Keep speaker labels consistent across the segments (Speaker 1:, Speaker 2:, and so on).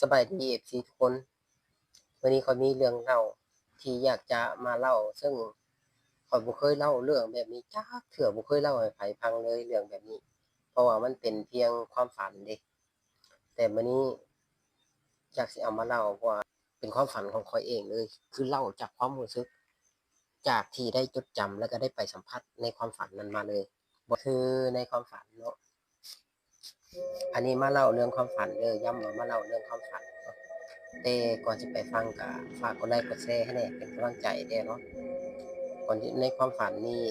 Speaker 1: สบายดี FC ทุกคนวันนี้ข้อยมีเรื่องเล่าที่อยากจะมาเล่าซึ่งข้อยบ่เคยเล่าเรื่องแบบนี้จักเทื่อบ่เคยเล่าให้ไผฟังเลยเรื่องแบบนี้เพราะว่ามันเป็นเพียงความฝันเดะแต่มื้อนี้อยากสิเอามาเล่าเพราะว่าเป็นความฝันของข้อยเองเลยคือเล่าจากความรู้สึกจากที่ได้จดจำแล้วก็ได้ไปสัมผัสในความฝันนั้นมาเลยคือในความฝันเนาะอันนี้มาเล่าเรื่องความฝันเด้อย้ำว่ามาเล่าเรื่องความฝันเนาะ แต่ก่อนสิไปฟังก็ฝากกดไลค์กดแชร์ให้แหน่เป็นกำลังใจแหน่เนาะก่อนที่ในความฝันนี่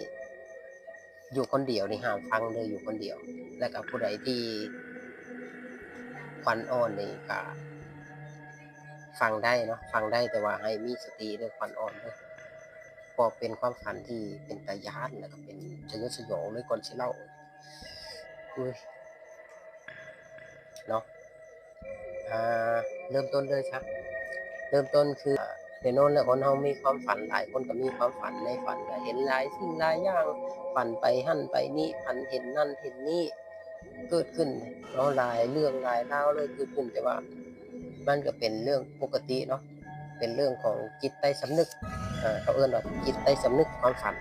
Speaker 1: อยู่คนเดียวนี่ห้ามฟังเด้ออยู่คนเดียวแล้วก็ผู้ใดที่ขวัญอ่อนนี่ก็ฟังได้เนาะฟังได้แต่ว่าให้มีสติเด้อขวัญอ่อนเด้อเพราะเป็นความฝันที่เป็นตาย้านแล้วก็เป็นสยดสยองเลยก่อนสิเล่าอุ๊ยเนาะอ่เริ่มต้นเลยครับเริ่มต้นคือ แน่นอนแหละคนเรามีความฝันหลายคนก็มีความฝันในฝันก็เห็นหลายสิ่งหลายอย่างฝันไปหั่นไปนี่ฝันเห็นนั่นเห็นนี่เกิดขึ้นเนาะหลายเรื่องหลายราวเลยเกิดขึ้นแต่ว่ามันก็เป็นเรื่องปกติเนาะเป็นเรื่องของจิตใต้สำนึกเขาเอิ้นว่าจิตใต้สำนึกความฝัน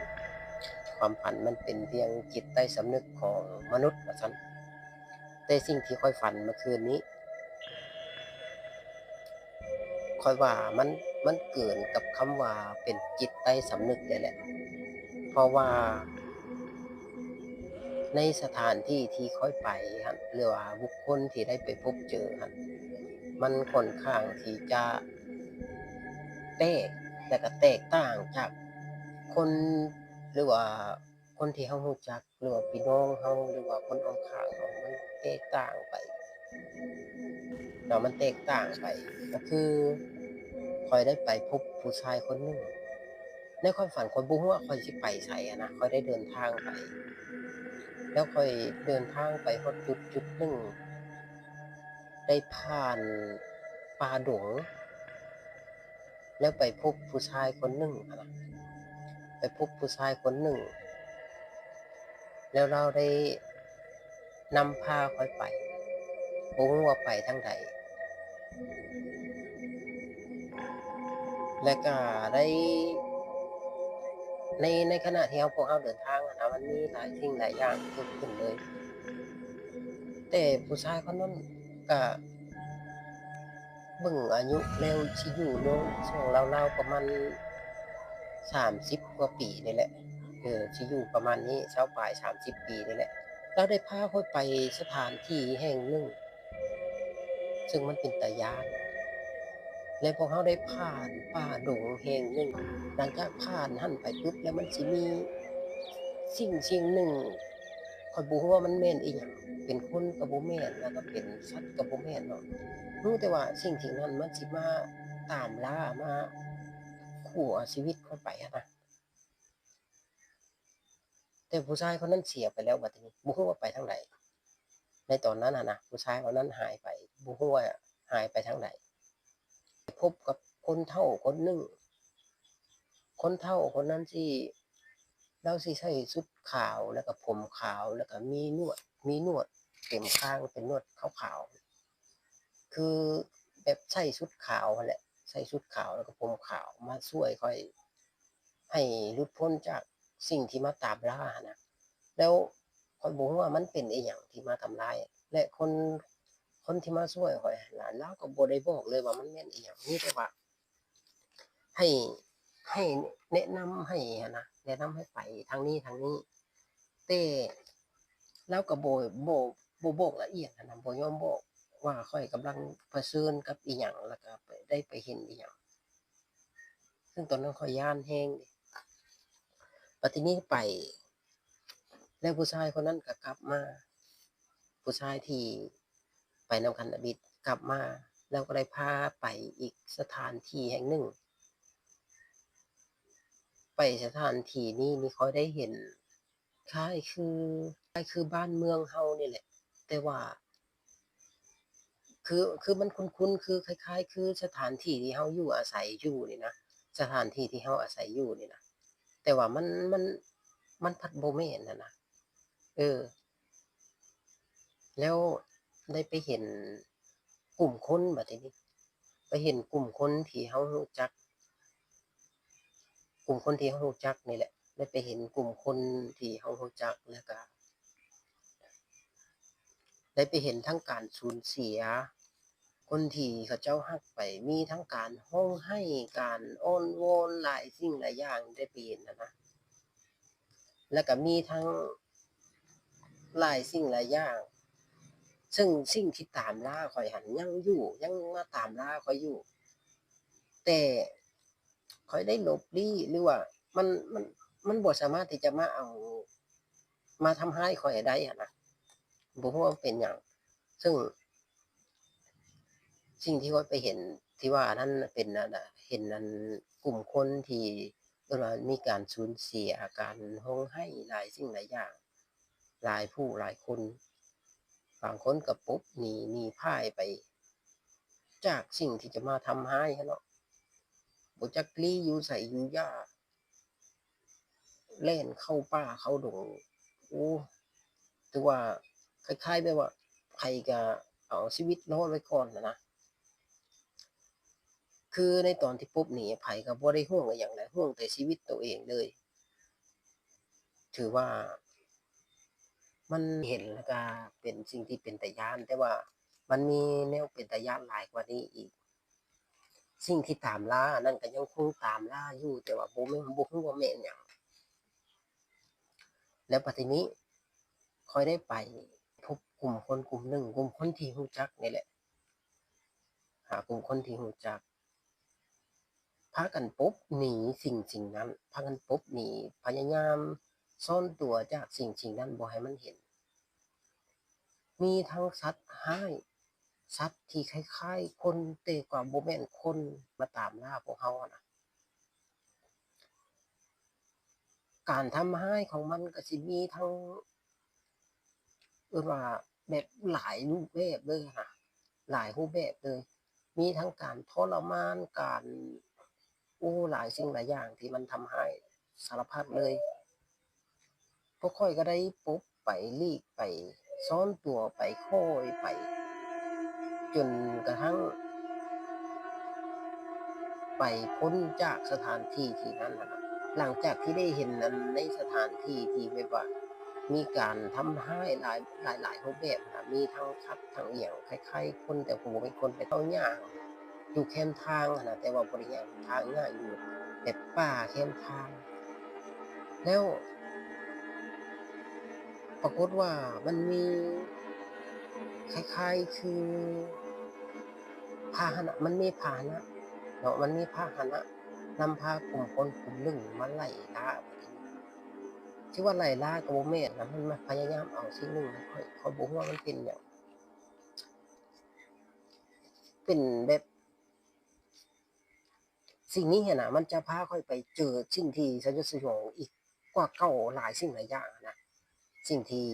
Speaker 1: ความฝันมันเป็นเพียงจิตใต้สำนึกของมนุษย์ว่าซั่นแต่สิ่งที่ข้อยฝันเมื่อคืนนี้ ค่อยว่ามันเกินกับคำว่าเป็นจิตใต้สำนึกเลยแหละเพราะว่าในสถานที่ที่ค่อยไปหั้นหรือว่าบุคคลที่ได้ไปพบเจอหั้นมันค่อนข้างที่จะแตกแล้วก็แตกต่างจากคนหรือว่าคนที่เรารู้จักหรือว่าพี่น้องเราหรือว่าคนรอบข้างเรามันแตกต่างไปเนาะมันแตกต่างไปก็คือข้อยได้ไปพบผู้ชายคนหนึ่ง ในความฝันข้อยบ่ฮู้ว่าข้อยสิไปไสอะนะข้อยได้เดินทางไปแล้วข้อยเดินทางไปฮอดจุดหนึ่งได้ผ่านป่าดงแล้วไปพบผู้ชายคนหนึ่งอะนะไปพบผู้ชายคนหนึ่งแล้วเราได้นำพาข้อยไปบ่ฮู้ว่าไปทางใดและก็ได้ในขณะที่พวกเราเดินทางอะนะมันมีหลายสิ่งหลายอย่างเกิดขึ้นเลยแต่ผู้ชายคนนั้นก็ เบิ่งอายุแล้วสิอยู่เนาะช่วงราวๆประมาณ30กว่าปีนี่แหละสิอยู่ประมาณนี้ชาวปลาย30ปีนี่แหละเราได้พาข้อยไปสถานที่แห่งหนึ่งซึ่งมันเป็นตาย้านและพวกเราได้ผ่านป่าดงแห่งหนึ่งหลังจากผ่านหั้นไปปุ๊บแล้วมันสิมีสิ่งหนึ่งข้อยบ่ฮู้ว่ามันแม่นอิหยังเป็นคนก็บ่แม่นแล้วก็เป็นสัตว์ก็บ่แม่นเนาะ รู้แต่ว่าสิ่งนั้นมันสิมาตามล่ามาขู่เอาชีวิตข้อยไปอะนะแต่ผู้ชายคนนั้นเสียไปแล้วบัดนี้บ่ฮู้ว่าไปทางใดในตอนนั้นอะนะผู้ชายคนนั้นหายไปบ่ฮู้ว่าหายไปทางใดพบกับคนเฒ่าคนหนึ่งคนเฒ่าคนนั้นที่เลาสิใส่ชุดขาวแล้วก็ผมขาวแล้วก็มีหนวดเต็มคางเป็นหนวดขาวๆคือแบบใส่ชุดขาวนั่นแหละใส่ชุดขาวแล้วก็ผมขาวมาช่วยข้อย ให้หลุดพ้นจากสิ่งที่มาตามล่าอะนะแล้วข้อยบ่รู้ว่ามันเป็นอิหยังที่มาทำร้ายและคนที่มาช่วยข้อยหั้นน่ะเลาก็บ่ได้บอกเลยว่ามันแม่นอิหยังมีแต่ว่าให้ให้แนะนำให้หั้นนะแนะนำให้ไปทางนี้แต่เลาก็บ่บอกละเอียดหั้นนะบ่ยอมบอกว่าข้อยกำลังเผชิญกับอิหยังแล้วก็ไปเห็นอิหยังซึ่งตอนนั้นข้อยย้านแรงบัดทีนี้ไป แล้วผู้ชายคนนั้นก็กลับมาผู้ชายที่ไปนำกันน่ะบิดกลับมาแล้วก็ได้พาไปอีกสถานที่แห่งหนึ่งไปสถานที่นี้นี่เขาได้เห็นคล้ายคือคล้ายคือบ้านเมืองเฮานี่แหละแต่ว่าคือมันคุ้นๆคือคล้ายๆคือสถานที่ที่เฮาอยู่อาศัยอยู่นี่นะสถานที่ที่เฮาอาศัยอยู่นี่นะแต่ว่ามันพัดบ่แม่นอะนะเออแล้วได้ไปเห็น กลุ่มคนบัดทีนี้ไปเห็นกลุ่มคนที่เรารู้จักกลุ่มคนที่เรารู้จักนี่แหละได้ไปเห็นกลุ่มคนที่เรารู้จักแล้วก็ได้ไปเห็นทั้งการสูญเสียคนที่เขาเจ้ารักไปมีทั้งการร้องไห้การอ้อนวอนหลายสิ่งหลายอย่างได้ไปเห็นนะแล้วก็มีทั้งหลายสิ่งหลายอย่างซึ่งสิ่งที่ตามล่าข้อยหั้นยังอยู่ยังมาตามล่าข้อยอยู่แต่ข้อยได้หลบลี้หรือว่ามันมันมันบ่สามารถที่จะมาเอามาทำร้ายข้อยได้อะนะบ่รู้ว่ามันเป็นหยังซึ่งสิ่งที่ข้อยไปเห็นที่ว่าอันนั้นน่ะเป็นนั่นน่ะเห็นอันกลุ่มคนที่เรียกว่ามีการสูญเสียการร้องไห้หลายสิ่งหลายอย่างหลายผู้หลายคนบางคนก็ปลดหนีพ่ายไปจากสิ่งที่จะมาทำร้ายหั้นเนาะบ่จักลี้อยู่ไสอยู่หญ้าแล่นเข้าป่าเข้าดงโอ้ถือว่าคล้ายๆแบบว่าไผก็เอาชีวิตรอดไว้ก่อนน่ะนะคือในตอนที่ปลดหนีไผก็บ่ได้ห่วงอิหยังเลยห่วงแต่ชีวิตตัวเองเลยถือว่ามันเห็นแล้วก็เป็นสิ่งที่เป็นตาย้านแต่ว่ามันมีแนวเป็นตาย้านหลายกว่านี้อีกสิ่งที่ตามล่านั่นก็ยังคงตามล่าอยู่แต่ว่าบ่รู้ว่าแม่นหยังแล้วบัดทีนี้ค่อยได้ไปพบกลุ่มคนกลุ่มหนึ่งกลุ่มคนที่รู้จักนี่แหละหากลุ่มคนที่รู้จักพากันปลดหนีสิ่งนั้นพากันปลดหนีพยายามซ่อนตัวจากสิ่งนั้นบ่ให้มันเห็นมีทั้งสัตว์ร้ายสัตว์ที่คล้ายๆคนแต่ก็บ่แม่นคนมาตามล่าพวกเราอะนะการทำร้ายของมันก็สิมีทั้งเอิ้นว่าแบบหลายรูปแบบเลยอะนะหลายรูปแบบเลยมีทั้งการทรมานการโอ้หลายสิ่งหลายอย่างที่มันทำร้ายสารพัดเลยพวกข้อยก็ได้ปลดไปหลีกไปซ่อนตัวไปค่อยไปจนกระทั่งไปพ้นจากสถานที่ที่นั้นน่ะนะหลังจากที่ได้เห็นอันในสถานที่ที่แบบว่ามีการทำร้ายหลายรูปแบบน่ะมีทั้งสัตว์ทั้งอิหยังคล้ายๆคนแต่ก็บ่เป็นคนไปเท่าย่างอยู่แคมทางหั้นน่ะแต่ว่าบ่ได้ย่างทางย่างอยู่แบบป่าแคมทางแล้วปรากฏว่ามันมีคล้ายๆคือพาหนะมันมีพาหนะเนาะมันมีพาหนะนำพากลุ่มคนกลุ่มหนึ่งมาไล่ล่าบัดนี้ที่ว่าไล่ล่าก็บ่แม่นนะมันมาพยายามเอาสิ่งหนึ่งให้ข้อยบ่รู้ว่ามันเป็นหยังเป็นแบบสิ่งนี้หั้นน่ะมันจะพาข้อยไปเจอสิ่งที่สยดสยองอีกกว่าเก่าหลายสิ่งหลายอย่างอะนะสิ่งที่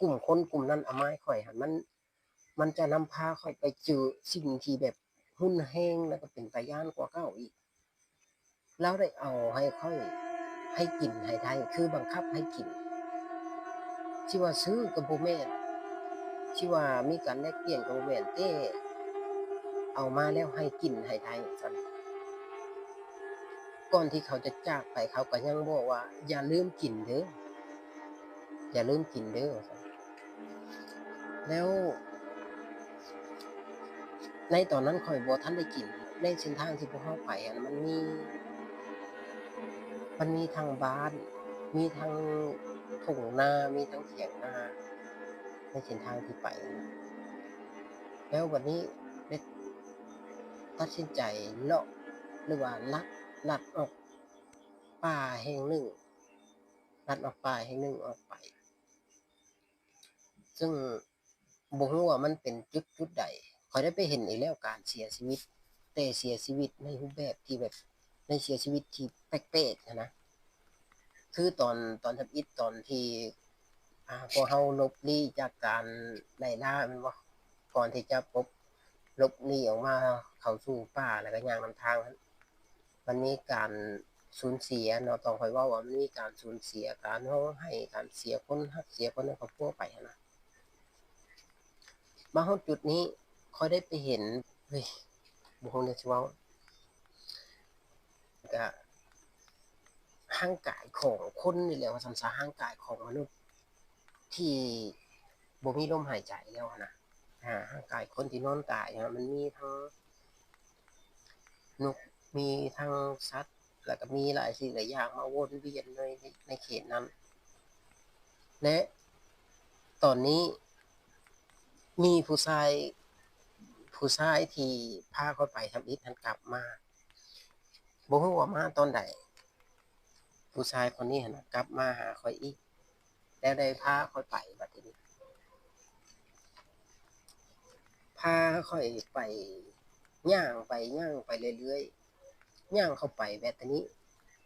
Speaker 1: กลุ่มคนกลุ่มนั้นเอามาให้ข้อยหั้นมันจะนำพาข้อยไปเจอสิ่งที่แบบรุนแรงแล้วก็เป็นตาย้านกว่าเก่าอีกแล้วได้เอาให้ข้อยให้กินให้ได้คือบังคับให้กินสิว่าซื้อก็บ่แม่นสิว่ามีการแลกเปลี่ยนก็บ่แม่นแต่เอามาแล้วให้กินให้ได้ว่าซั่นก่อนที่เขาจะจากไปเขาก็ยังบอกว่าอย่าลืมกินเด้ออย่าลืมกินเด้อว่าซั่นแล้วในตอนนั้นข้อยบ่ทันได้กินในเส้นทางที่พวกเราไปอะมันมีทั้งบ้านมีทั้งทุ่งนามีทั้งเถียงนาในเส้นทางที่ไปอะนะแล้วบัดนี้ได้ตัดสินใจเลาะหรือว่าลัดออกป่าแห่งหนึ่งลัดออกป่าแห่งหนึ่งออกไปซึ่งบ่รู้ว่ามันเป็นจุดใดข้อยได้ไปเห็นอีกแล้วการเสียชีวิตแต่เสียชีวิตในรูปแบบที่แบบในเสียชีวิตที่แปลกๆอะนะคือตอนทำอิฐตอนที่พวกเราหลบลี้จากการไล่ล่าแม่นบ่ก่อนที่จะหลบหนีออกมาเข้าสู่ป่าแล้วก็ย่างนำทางนั้นมันมีการสูญเสียเนาะต้องค่อยเว้าว่ามันมีการสูญเสียการร้องไห้การเสียคนรักเสียคนในครอบครัวไปหั้นนะมาฮอดจุดนี้ ค่อยได้ไปเห็นเฮ้ยบ่ฮู้แนวสิเว้าก็ร่างกายของคนนี่แหละว่าซั่นซะร่างกายของมนุษย์ที่บ่มีลมหายใจแล้วอะนะร่างกายคนที่นอนตายอะมันมีทั้งนกมีทั้งสัตว์แล้วก็มีหลายสิ่งหลายอย่างมาวนเวียนในเขตนั้นและตอนนี้มีผู้ชายที่พาข้อยไปทำอิฐนั้นกลับมาบ่ฮู้ว่ามาตอนใดผู้ชายคนนี้หั้นน่ะกลับมาหาข้อยอีกแล้วได้พาข้อยไปบัดทีนี้พาข้อยไปย่างไปเรื่อยๆย่างเข้าไปบัดทีนี้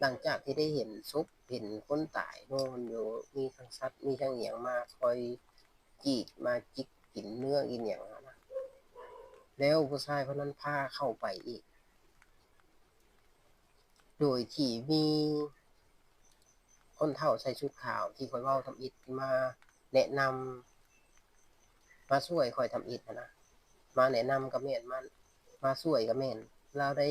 Speaker 1: หลังจากที่ได้เห็นศพเห็นคนตายนอนอยู่มีทั้งสัตว์มีทั้งอิหยังมาคอยจีกมาจิกกินเนื้อกินหยังอะนะแล้วผู้ชายคนนั้นพาเข้าไปอีกโดยที่มีคนเฒ่าใส่ชุดขาวที่ข้อยเว้าทำอิฐมาแนะนำมาช่วยข้อยทำอิฐหั้นนะมาแนะนำก็แม่นมาช่วยก็แม่นเลาได้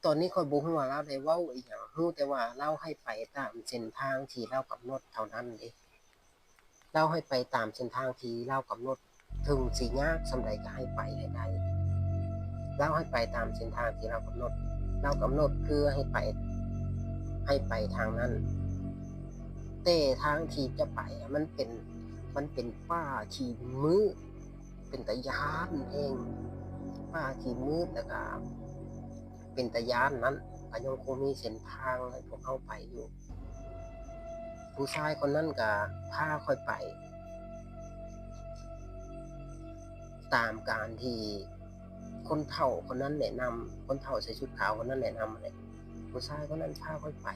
Speaker 1: ตอนนี้ข้อยบ่ฮู้ว่าเลาได้เว้าอิหยังรู้แต่ว่าเลาให้ไปตามเส้นทางที่เลากำหนดเท่านั้นเดะเลาให้ไปตามเส้นทางที่เลากำหนดถึงสิยากส่ำใดก็ให้ไปให้ได้เลาให้ไปตามเส้นทางที่เลากำหนดเลากำหนดคือให้ไปทางนั้นแต่ทางที่จะไปอะมันเป็นป่าที่มืดเป็นตาย้านแรงป่าที่มืดแล้วก็เป็นตาย้านนั้นก็ยังคงมีเส้นทางให้พวกเราไปอยู่ผู้ชายคนนั้นก็พาข้อยไปตามการที่คนเฒ่าคนนั้นแนะนำคนเฒ่าใส่ชุดขาวคนนั้นแนะนำนั่นแหละผู้ชายคนนั้นพาข้อยไป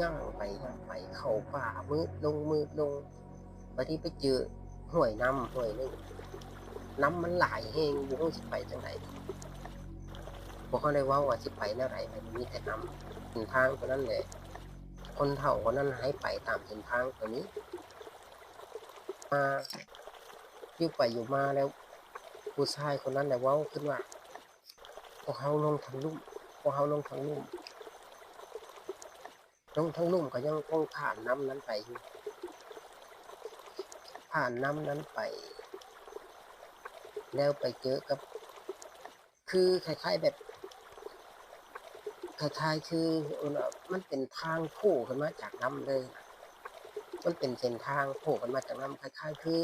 Speaker 1: ย่างไปเข้าป่ามืดลงบัดนี้ไปเจอห้วยน้ำห้วยหนึ่งน้ำมันหลายแรงบ่รู้สิไปจั่งใดบ่ทันได้เว้าว่าสิไปแนวใดมันมีแต่น้ำเส้นทางตัวนั้นแหละคนเฒ่าคนนั้นให้ไปตามเส้นทางตัวนี้มาอยู่ไปอยู่มาแล้วผู้ชายคนนั้นได้เว้าขึ้นว่าพวกเราลงทางลุ่มพวกเราลงทางลุ่มลงทางลุ่มก็ยังต้องผ่านน้ำนั้นไปอยู่ผ่านน้ำนั้นไปแล้วไปเจอกับคือคล้ายๆแบบคล้ายๆคือมันเป็นทางโผล่ขึ้นมาจากน้ำเลยมันเป็นเส้นทางโผล่ขึ้นมาจากน้ำคล้ายๆคือ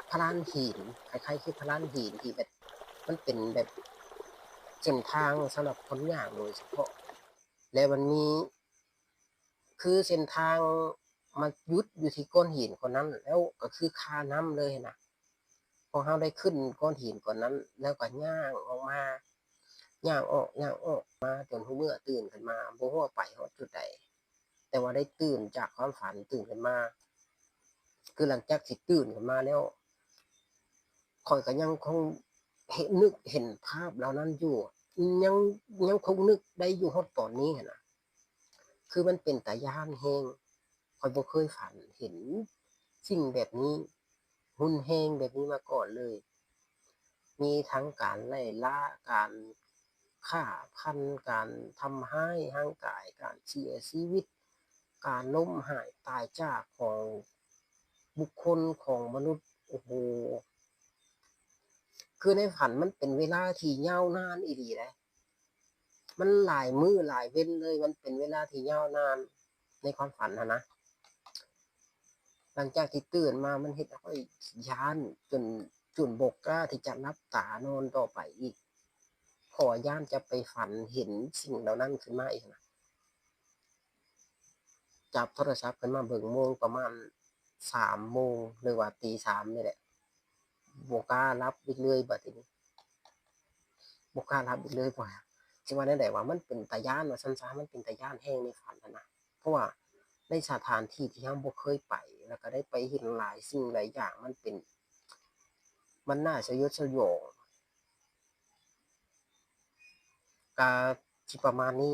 Speaker 1: พลานหินคล้ายๆคือพลานหินที่แบบมันเป็นแบบเส้นทางสำหรับคนย่างโดยเฉพาะแล้วมันมีคือเส้นทางมาหยุดอยู่ที่ก้อนหินก้อนนั้นแล้วก็คือคาน้ำเลยน่ะพอเราได้ขึ้นก้อนหินก้อนนั้นแล้วก็ย่างออกมาย่างออกมาจนผู้เมื่อตื่นขึ้นมาบ่ฮู้ว่าไปฮอดจุดใดแต่ว่าได้ตื่นจากความฝันตื่นขึ้นมาคือหลังจากที่ตื่นขึ้นมาแล้วข้อยก็ยังคงนึกเห็นภาพเหล่านั้นอยู่ยังยังคงนึกได้อยู่ฮอดตอนนี้หั้นน่ะคือมันเป็นตาย้านแรงข้อยบ่เคยฝันเห็นสิ่งแบบนี้รุนแรงแบบนี้มาก่อนเลยมีทั้งการไล่ล่าการฆ่าฟันการทำร้ายร่างกายการเสียชีวิตการล้มหายตายจากของบุคคลของมนุษย์โอ้โฮคือในฝันมันเป็นเวลาที่ยาวนานอีหลีเดะมันหลายมื้อหลายเว้นเลยมันเป็นเวลาที่ยาวนานในความฝันอะนะหลังจากที่ตื่นมามันเฮ็ดให้ข้อยย้านจนบ่กล้าที่จะหลับตานอนต่อไปอีกเพราะว่าย้านจะไปฝันเห็นสิ่งเหล่านั้นขึ้นมาอีกนะจับโทรศัพท์ขึ้นมาเบิ่งโมงประมาณ3โมงหรือว่าตี3นี่แหละบ่กล้าหลับอีกเลยบัดทีนี้บ่กล้าหลับอีกเลยเพราะว่าสิว่าแนวใดวะมันเป็นตาย้านว่าซั่นซะมันเป็นตาย้านแรงในฝันอะนะเพราะว่าในสถานที่ที่เราบ่เคยไปแล้วก็ได้ไปเห็นหลายสิ่งหลายอย่างมันน่าสยดสยองก็สิประมาณนี้